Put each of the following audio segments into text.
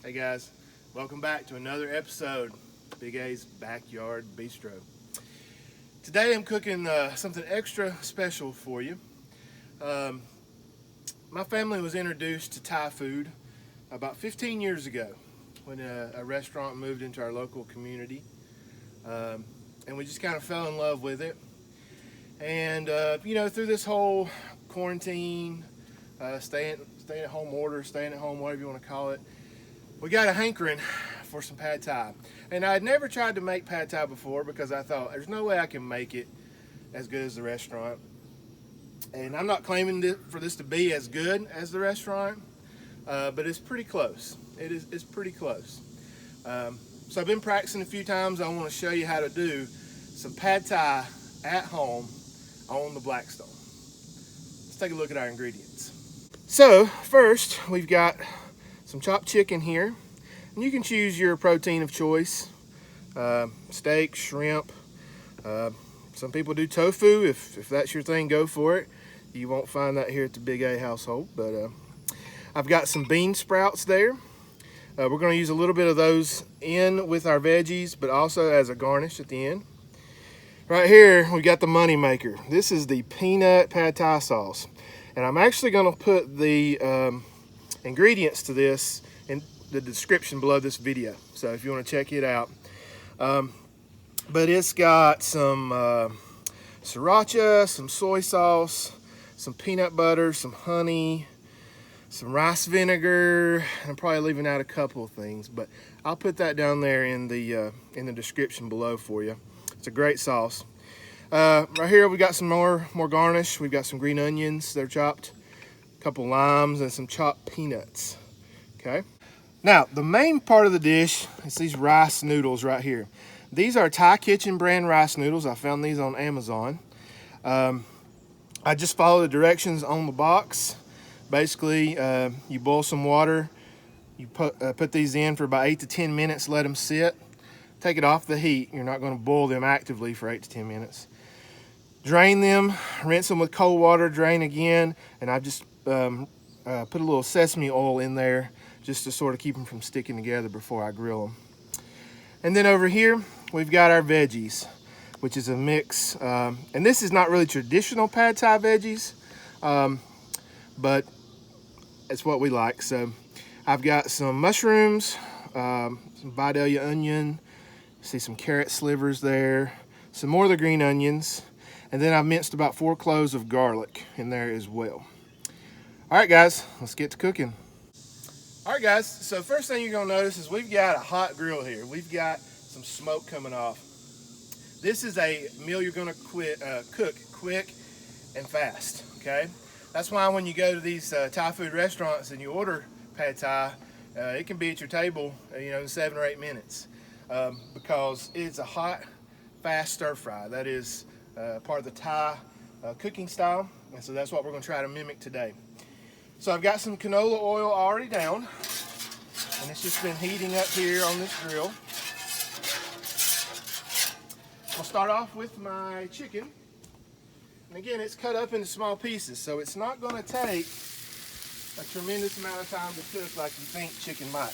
Hey guys, welcome back to another episode of Big A's Backyard Bistro. Today I'm cooking something extra special for you. My family was introduced to Thai food about 15 years ago when a restaurant moved into our local community, and we just kind of fell in love with it. And through this whole quarantine, staying at home order, staying at home, whatever you want to call it, we got a hankering for some pad thai. And I had never tried to make pad thai before because I thought there's no way I can make it as good as the restaurant. And I'm not claiming for this to be as good as the restaurant, but it's pretty close. It's pretty close. So I've been practicing a few times. I want to show you how to do some pad thai at home on the Blackstone. Let's take a look at our ingredients. So first we've got some chopped chicken here, and you can choose your protein of choice, steak, shrimp. Some people do tofu. If that's your thing, go for it. You won't find that here at the Big A household, but I've got some bean sprouts there. We're going to use a little bit of those in with our veggies, but also as a garnish at the end. Right here, we got the money maker. This is the peanut pad thai sauce, and I'm actually going to put the ingredients to this in the description below this video, so if you want to check it out. But it's got some sriracha, some soy sauce, some peanut butter, some honey, some rice vinegar, and I'm probably leaving out a couple of things, but I'll put that down there in the description below for you. It's a great sauce. Right here we got some more garnish. We've got some green onions, they're chopped, a couple limes, and some chopped peanuts. Okay. Now the main part of the dish is these rice noodles right here. These are Thai Kitchen brand rice noodles. I found these on Amazon. I just follow the directions on the box. Basically, you boil some water, you put these in for about 8 to 10 minutes, let them sit. Take it off the heat. You're not going to boil them actively for 8 to 10 minutes. Drain them, rinse them with cold water, drain again, and I've just put a little sesame oil in there just to sort of keep them from sticking together before I grill them. And then over here, we've got our veggies, which is a mix. And this is not really traditional pad thai veggies, but it's what we like. So I've got some mushrooms, some Vidalia onion, see some carrot slivers there, some more of the green onions, and then I've minced about 4 cloves of garlic in there as well. All right, guys, let's get to cooking. All right, guys, so first thing you're gonna notice is we've got a hot grill here. We've got some smoke coming off. This is a meal you're gonna cook quick and fast, okay? That's why when you go to these Thai food restaurants and you order pad thai, it can be at your table, in 7 or 8 minutes, because it's a hot, fast stir fry. That is part of the Thai cooking style, and so that's what we're gonna try to mimic today. So I've got some canola oil already down, and it's just been heating up here on this grill. I'll start off with my chicken. And again, it's cut up into small pieces, so it's not going to take a tremendous amount of time to cook like you think chicken might.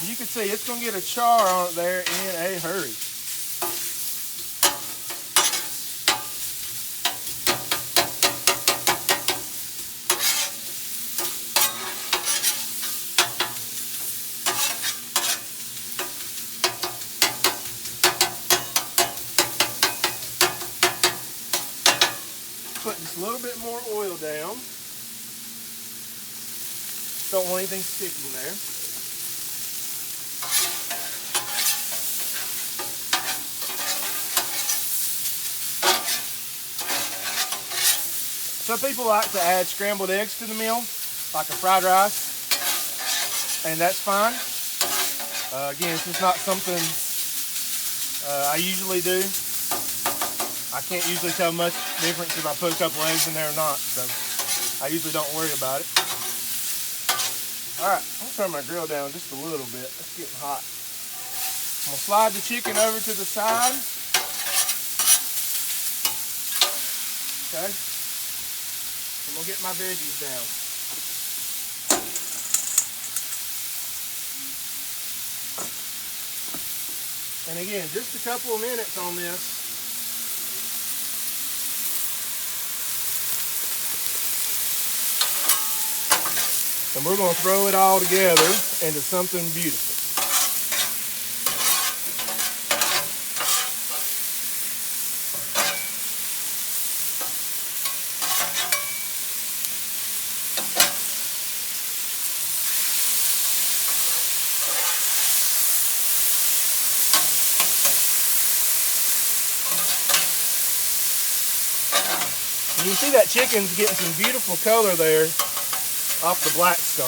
You can see it's going to get a char on it there in a hurry. Put just a little bit more oil down. Don't want anything sticking there. Some people like to add scrambled eggs to the meal, like a fried rice, and that's fine. Again, this is not something I usually do. I can't usually tell much difference if I put a couple eggs in there or not, so I usually don't worry about it. Alright, I'll turn my grill down just a little bit. It's getting hot. I'm gonna slide the chicken over to the side. Okay. I'm gonna get my veggies down. And again, just a couple of minutes on this. And we're going to throw it all together into something beautiful. And you see that chicken's getting some beautiful color there off the Blackstone.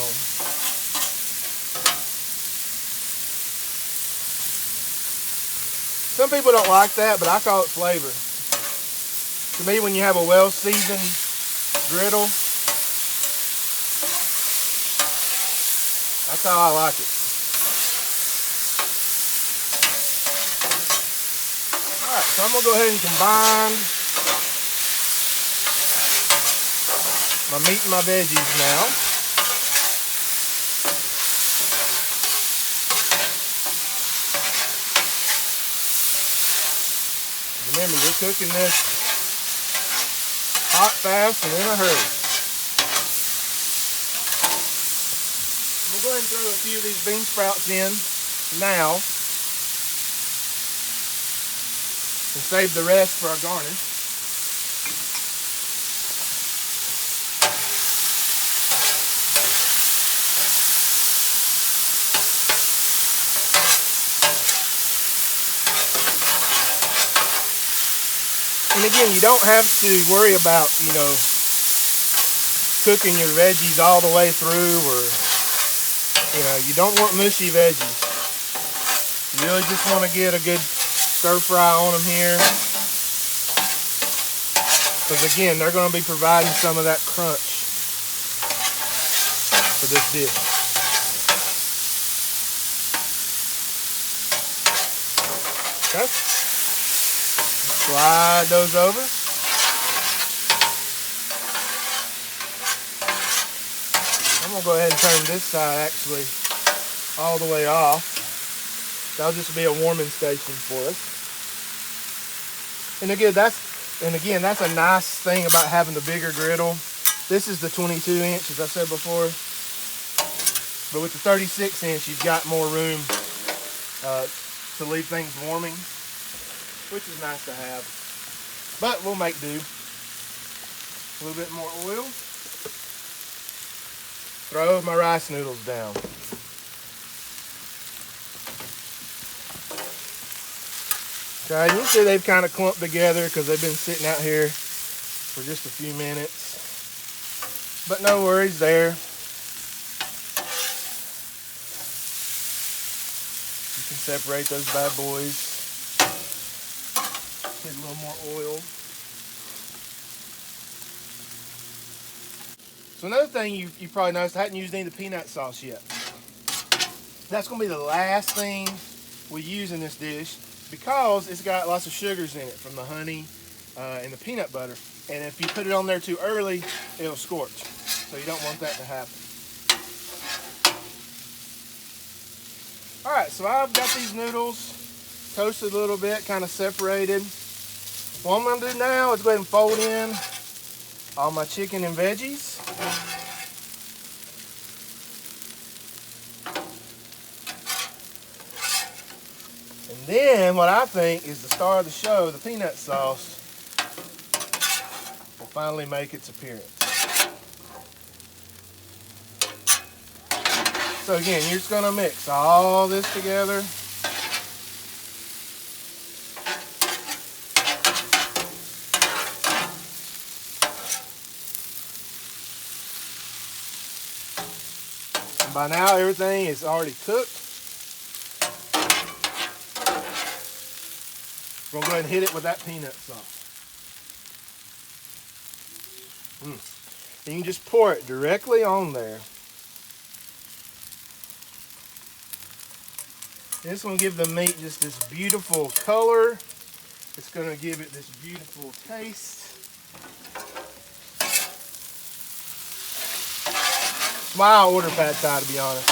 Some people don't like that, but I call it flavor. To me, when you have a well-seasoned griddle, that's how I like it. Alright, so I'm going to go ahead and combine my meat and my veggies now. Remember, we're cooking this hot, fast, and in a hurry. I'm going to go ahead and throw a few of these bean sprouts in now and save the rest for our garnish. And again, you don't have to worry about, cooking your veggies all the way through, or, you don't want mushy veggies. You really just want to get a good stir fry on them here. Because again, they're going to be providing some of that crunch for this dish. Okay. Slide those over. I'm going to go ahead and turn this side actually all the way off. That'll just be a warming station for us. And again, that's a nice thing about having the bigger griddle. This is the 22 inch, as I said before. But with the 36 inch, you've got more room to leave things warming, which is nice to have. But we'll make do. A little bit more oil. Throw my rice noodles down. Okay, you can see they've kind of clumped together because they've been sitting out here for just a few minutes. But no worries there. You can separate those bad boys. Get a little more oil. So another thing you probably noticed, I hadn't used any of the peanut sauce yet. That's going to be the last thing we use in this dish because it's got lots of sugars in it from the honey and the peanut butter. And if you put it on there too early, it'll scorch. So you don't want that to happen. Alright, so I've got these noodles toasted a little bit, kind of separated. What I'm going to do now is go ahead and fold in all my chicken and veggies. And then what I think is the star of the show, the peanut sauce, will finally make its appearance. So again, you're just going to mix all this together. And by now everything is already cooked. We're going to go ahead and hit it with that peanut sauce. And you can just pour it directly on there. This will give the meat just this beautiful color. It's going to give it this beautiful taste. It's why I order pad thai, to be honest.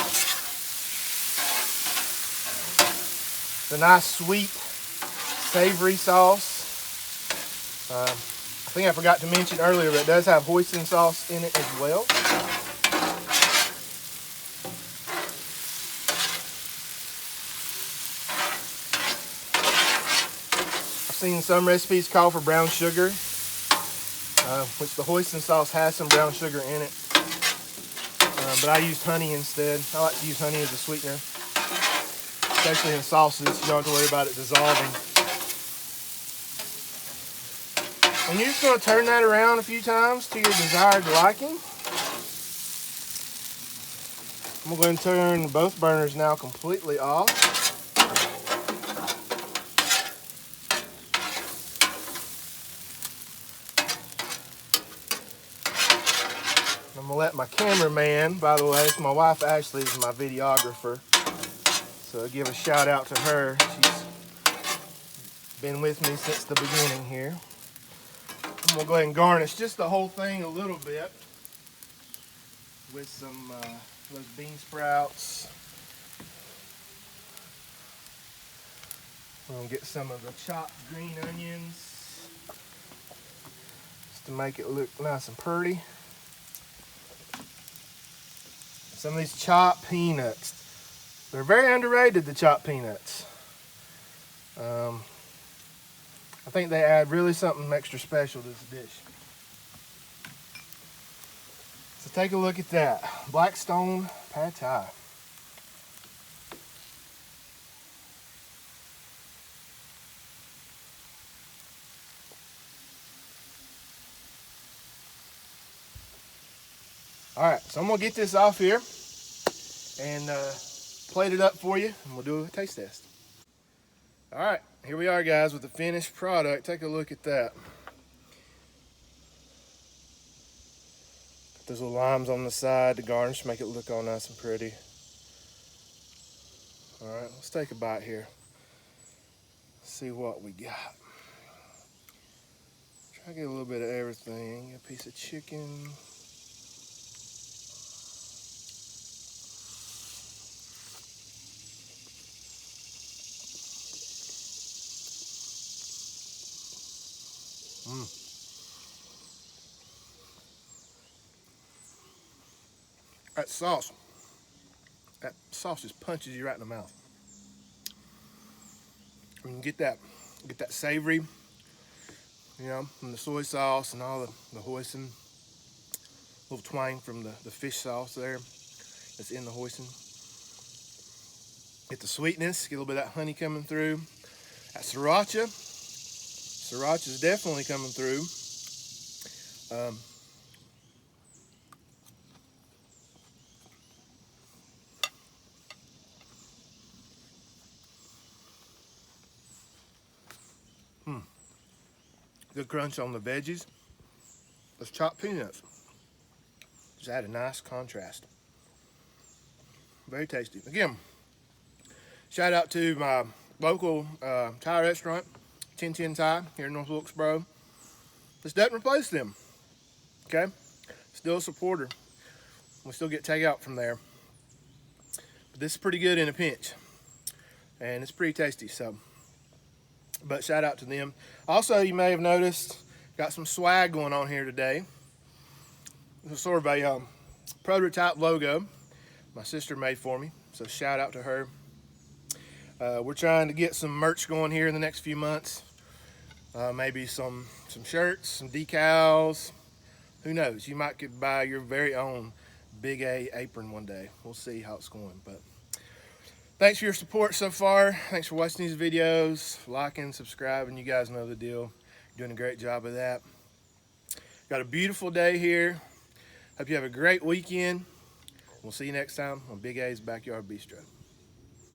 It's a nice, sweet, savory sauce. I think I forgot to mention earlier, but it does have hoisin sauce in it as well. I've seen some recipes call for brown sugar, which the hoisin sauce has some brown sugar in it. But I used honey instead. I like to use honey as a sweetener, especially in sauces. You don't have to worry about it dissolving. And you're just going to turn that around a few times to your desired liking. I'm going to turn both burners now completely off. I'm going to let my cameraman, by the way, my wife Ashley is my videographer, so I'll give a shout out to her. She's been with me since the beginning here. I'm going to go ahead and garnish just the whole thing a little bit with some those bean sprouts. I'm going to get some of the chopped green onions just to make it look nice and pretty. Some of these chopped peanuts. They're very underrated, the chopped peanuts. I think they add really something extra special to this dish. So take a look at that. Blackstone pad thai. Alright, so I'm going to get this off here and plate it up for you, and we'll do a taste test. Alright, here we are, guys, with the finished product. Take a look at that. Got those little limes on the side to garnish, make it look all nice and pretty. Alright, let's take a bite here. See what we got. Try to get a little bit of everything. A piece of chicken. That sauce just punches you right in the mouth. And you get that savory, you know, from the soy sauce and all the hoisin, little twang from the fish sauce there that's in the hoisin. Get the sweetness, get a little bit of that honey coming through. That sriracha is definitely coming through. Good crunch on the veggies. Those chopped peanuts just add a nice contrast. Very tasty. Again, shout out to my local Thai restaurant, 1010 Thai here in North Wilkesboro. This doesn't replace them, okay? Still a supporter. We still get takeout from there. But this is pretty good in a pinch. And it's pretty tasty, so. But shout out to them. Also, you may have noticed, got some swag going on here today. It's sort of a prototype logo my sister made for me, so shout out to her. We're trying to get some merch going here in the next few months. Maybe some shirts, some decals. Who knows? You might could buy your very own Big A apron one day. We'll see how it's going. But thanks for your support so far. Thanks for watching these videos, liking, subscribing. You guys know the deal. You're doing a great job of that. Got a beautiful day here. Hope you have a great weekend. We'll see you next time on Big A's Backyard Bistro.